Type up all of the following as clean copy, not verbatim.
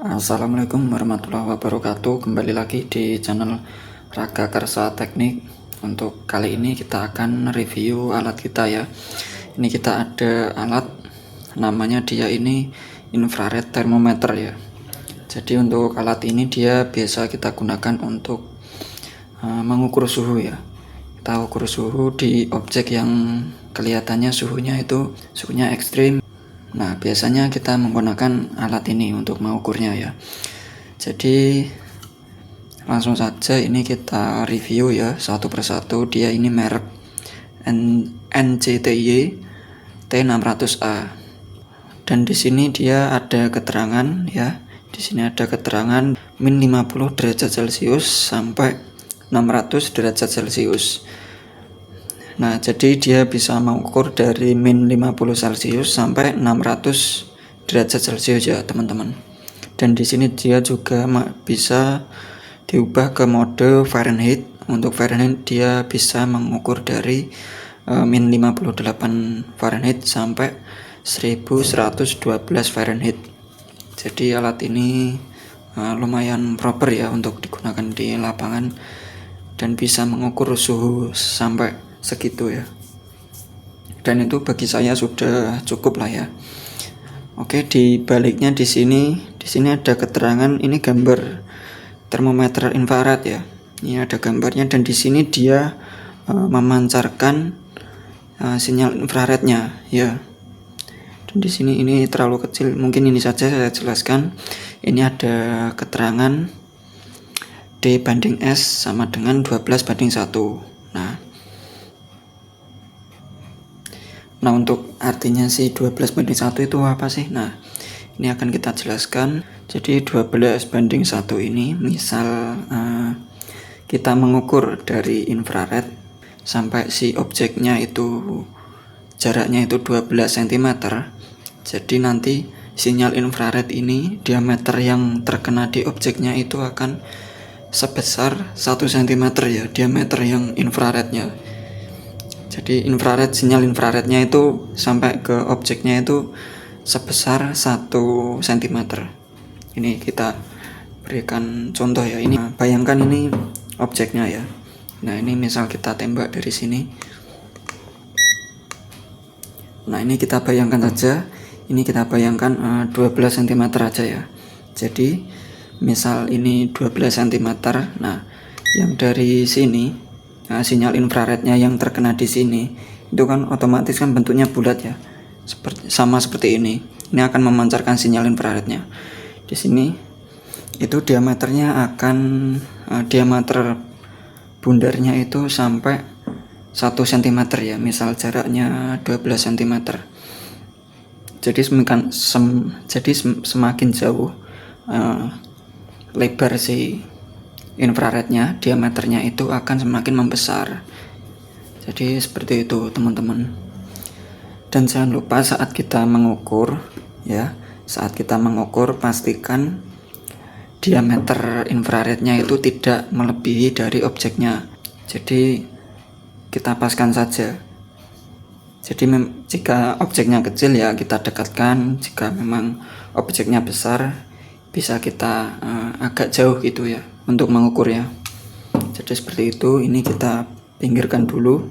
Assalamualaikum warahmatullahi wabarakatuh. Kembali lagi di channel Raga Karsa Teknik. Untuk kali ini kita akan review alat kita ya. Ini kita ada alat, namanya dia ini infrared thermometer ya. Jadi untuk alat ini dia biasa kita gunakan untuk mengukur suhu ya. Kita ukur suhu di objek yang kelihatannya suhunya ekstrim. Nah, biasanya kita menggunakan alat ini untuk mengukurnya ya. Jadi langsung saja ini kita review ya satu persatu. Dia ini merek NCTY T600A. Dan di sini dia ada keterangan ya. Di sini ada keterangan min 50 derajat Celcius sampai 600 derajat Celcius. Nah, jadi dia bisa mengukur dari min 50 Celcius sampai 600 derajat Celcius ya, teman-teman. Dan di sini dia juga bisa diubah ke mode Fahrenheit. Untuk Fahrenheit dia bisa mengukur dari min 58 Fahrenheit sampai 1112 Fahrenheit. Jadi alat ini lumayan proper ya untuk digunakan di lapangan dan bisa mengukur suhu sampai segitu ya. Dan itu bagi saya sudah cukup lah ya. Oke, di baliknya di sini ada keterangan, ini gambar termometer infrared ya. Ini ada gambarnya dan di sini dia memancarkan sinyal infrarednya ya. Dan di sini ini terlalu kecil, mungkin ini saja saya jelaskan. Ini ada keterangan D banding S sama dengan 12:1. Nah, untuk artinya si 12:1 itu apa sih? Nah, ini akan kita jelaskan. Jadi 12:1 ini misal kita mengukur dari infrared sampai si objeknya itu jaraknya itu 12 cm. Jadi nanti sinyal infrared ini diameter yang terkena di objeknya itu akan sebesar 1 cm ya, diameter yang infrarednya. Jadi sinyal infrarednya itu sampai ke objeknya itu sebesar 1 cm. Ini kita berikan contoh ya. Ini bayangkan ini objeknya ya. Nah, ini misal kita tembak dari sini. Nah, ini kita bayangkan saja. Ini kita bayangkan 12 cm aja ya. Jadi misal ini 12 cm. Nah, yang dari sini sinyal infrarednya yang terkena di sini itu kan otomatis kan bentuknya bulat ya, sama seperti ini. Ini akan memancarkan sinyal infrarednya. Di sini itu diameternya akan diameter bundarnya itu sampai 1 cm ya, misal jaraknya 12 cm. Jadi semakin jauh lebar si infrarednya, diameternya itu akan semakin membesar. Jadi seperti itu, teman-teman. Dan jangan lupa saat kita mengukur ya, pastikan diameter infrarednya itu tidak melebihi dari objeknya. Jadi kita paskan saja. Jadi jika objeknya kecil ya kita dekatkan, jika memang objeknya besar bisa kita agak jauh gitu ya untuk mengukurnya. Jadi seperti itu. Ini kita pinggirkan dulu.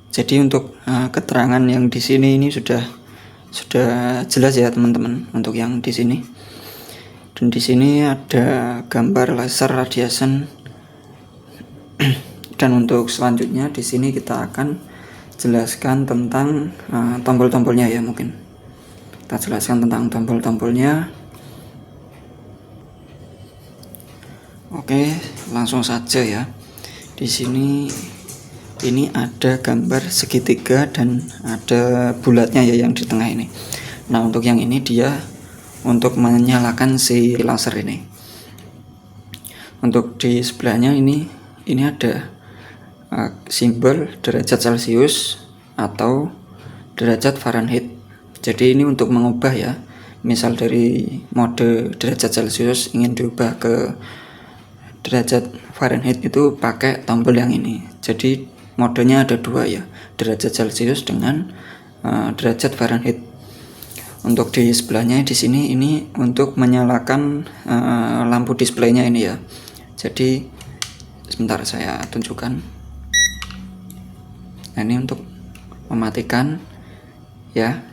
Jadi untuk keterangan yang di sini ini sudah jelas ya teman-teman untuk yang di sini. Dan di sini ada gambar laser radiation. Dan untuk selanjutnya di sini kita akan jelaskan tentang tombol-tombolnya ya. Mungkin kita jelaskan tentang tombol-tombolnya. Oke, langsung saja ya. Di sini ini ada gambar segitiga dan ada bulatnya ya yang di tengah ini. Nah, untuk yang ini dia untuk menyalakan si laser ini. Untuk di sebelahnya ini ada simbol derajat Celcius atau derajat Fahrenheit. Jadi ini untuk mengubah ya. Misal dari mode derajat Celcius ingin diubah ke derajat Fahrenheit itu pakai tombol yang ini. Jadi modenya ada dua ya, derajat Celcius dengan derajat Fahrenheit. Untuk di sebelahnya di sini ini untuk menyalakan lampu displaynya ini ya. Jadi sebentar saya tunjukkan. Nah, ini untuk mematikan ya.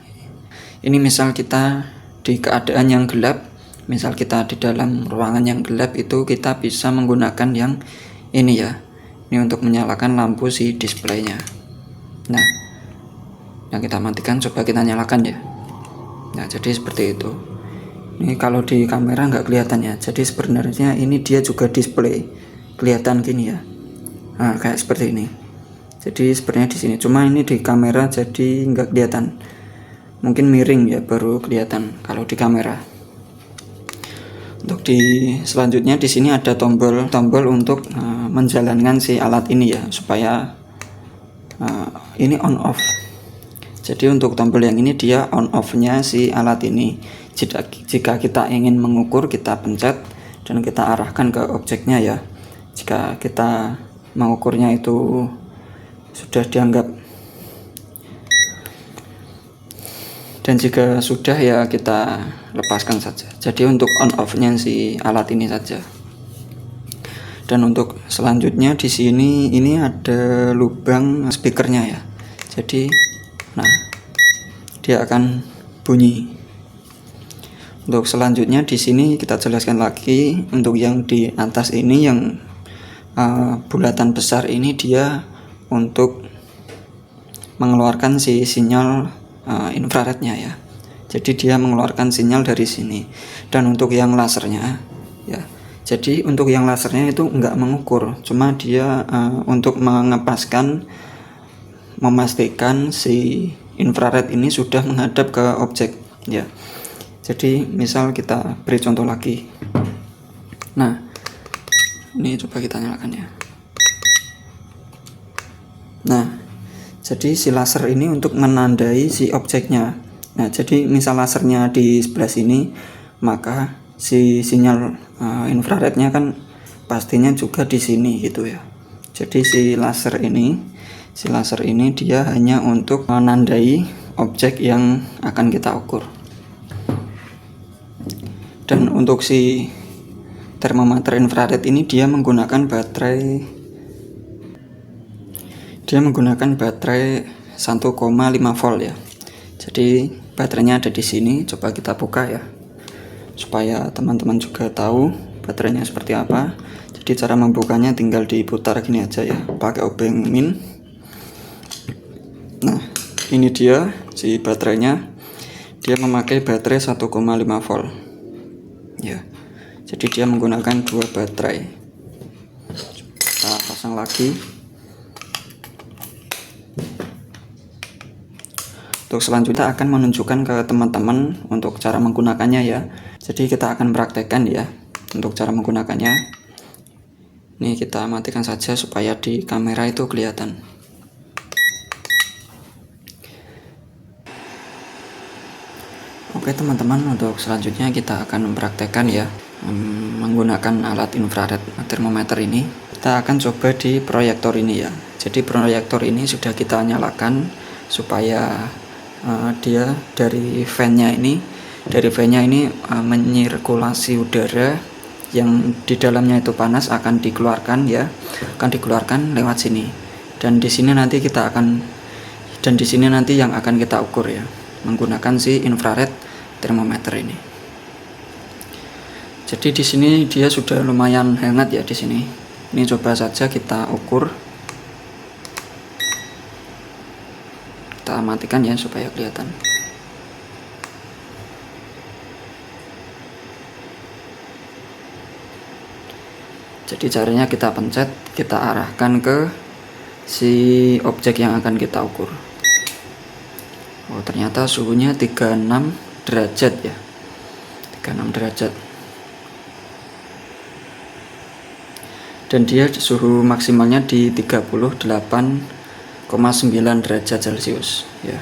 Ini misal kita di keadaan yang gelap, misal kita di dalam ruangan yang gelap, itu kita bisa menggunakan yang ini ya. Ini untuk menyalakan lampu si displaynya. Nah, yang kita matikan, coba kita nyalakan ya. Nah, jadi seperti itu. Ini kalau di kamera nggak kelihatan ya. Jadi sebenarnya ini dia juga display, kelihatan gini ya. Nah, kayak seperti ini. Jadi sebenarnya di sini. Cuma ini di kamera jadi nggak kelihatan. Mungkin miring ya, baru kelihatan kalau di kamera. Untuk di selanjutnya di sini ada tombol untuk menjalankan si alat ini ya, supaya ini on off. Jadi untuk tombol yang ini dia on off-nya si alat ini. Jika kita ingin mengukur, kita pencet dan kita arahkan ke objeknya ya. Jika kita mengukurnya itu sudah dianggap, dan jika sudah ya kita lepaskan saja. Jadi untuk on off-nya si alat ini saja. Dan untuk selanjutnya di sini ini ada lubang speakernya ya. Jadi nah, dia akan bunyi. Untuk selanjutnya di sini kita jelaskan lagi. Untuk yang di atas ini yang bulatan besar ini dia untuk mengeluarkan si sinyal infrarednya ya. Jadi dia mengeluarkan sinyal dari sini. Dan untuk yang lasernya ya. Jadi untuk yang lasernya itu enggak mengukur, cuma dia untuk memastikan si infrared ini sudah menghadap ke objek ya. Jadi misal kita beri contoh lagi. Nah, ini coba kita nyalakan ya. Nah, jadi si laser ini untuk menandai si objeknya. Nah, jadi misal lasernya di sebelah sini, maka si sinyal infrarednya kan pastinya juga di sini gitu ya. Jadi si laser ini dia hanya untuk menandai objek yang akan kita ukur. Dan untuk si termometer infrared ini dia menggunakan baterai 1,5 volt ya. Jadi baterainya ada di sini. Coba kita buka ya, supaya teman-teman juga tahu baterainya seperti apa. Jadi cara membukanya tinggal diputar gini aja ya, pakai obeng min. Nah, ini dia si baterainya. Dia memakai baterai 1,5 volt ya. Jadi dia menggunakan 2 baterai. Kita pasang lagi. Untuk selanjutnya akan menunjukkan ke teman-teman untuk cara menggunakannya ya. Jadi kita akan praktekkan ya untuk cara menggunakannya. Ini kita matikan saja supaya di kamera itu kelihatan. Oke teman-teman, untuk selanjutnya kita akan mempraktekkan ya menggunakan alat infrared termometer ini. Kita akan coba di proyektor ini ya. Jadi proyektor ini sudah kita nyalakan supaya dia dari fan-nya ini menyirkulasi udara yang di dalamnya itu panas akan dikeluarkan ya, akan dikeluarkan lewat sini. Dan di sini nanti yang akan kita ukur ya, menggunakan si infrared termometer ini. Jadi di sini dia sudah lumayan hangat ya di sini. Ini coba saja kita ukur. Kita matikan ya supaya kelihatan. Jadi caranya kita pencet, kita arahkan ke si objek yang akan kita ukur. Oh, ternyata suhunya 36 derajat ya. 36 derajat. Dan dia suhu maksimalnya di 38,9 derajat Celcius ya.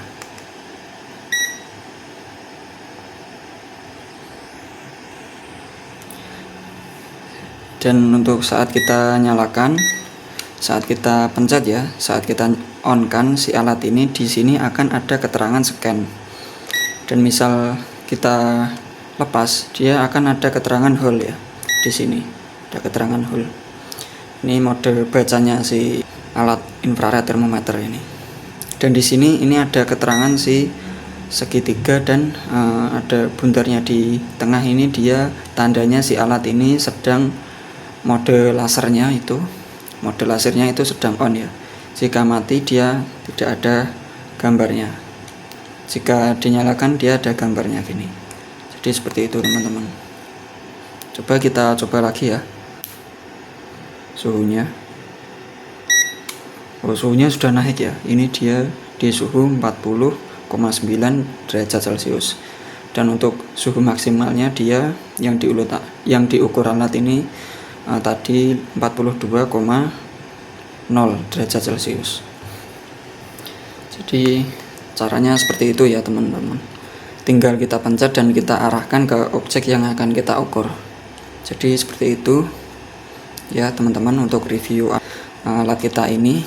Dan untuk saat kita nyalakan, saat kita pencet ya, saat kita on kan si alat ini, di sini akan ada keterangan scan. dan misal kita lepas, dia akan ada keterangan hold ya. Di sini ada keterangan hold. Ini mode bacanya si alat infrared termometer ini. Dan di sini ini ada keterangan si segitiga dan ada buntarnya di tengah ini, dia tandanya si alat ini sedang mode lasernya itu sedang on ya. Jika mati dia tidak ada gambarnya, jika dinyalakan dia ada gambarnya gini. Jadi seperti itu teman-teman. Kita coba lagi ya suhunya. Suhunya sudah naik ya, ini dia di suhu 40,9 derajat Celcius. Dan untuk suhu maksimalnya dia yang diukur alat ini tadi 42,0 derajat Celcius. Jadi caranya seperti itu ya teman-teman. Tinggal kita pencet dan kita arahkan ke objek yang akan kita ukur. Jadi seperti itu ya teman-teman untuk review alat kita ini.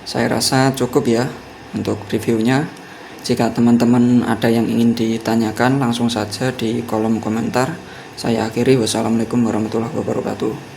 Saya rasa cukup ya untuk reviewnya. Jika teman-teman ada yang ingin ditanyakan, langsung saja di kolom komentar. Saya akhiri, wassalamualaikum warahmatullahi wabarakatuh.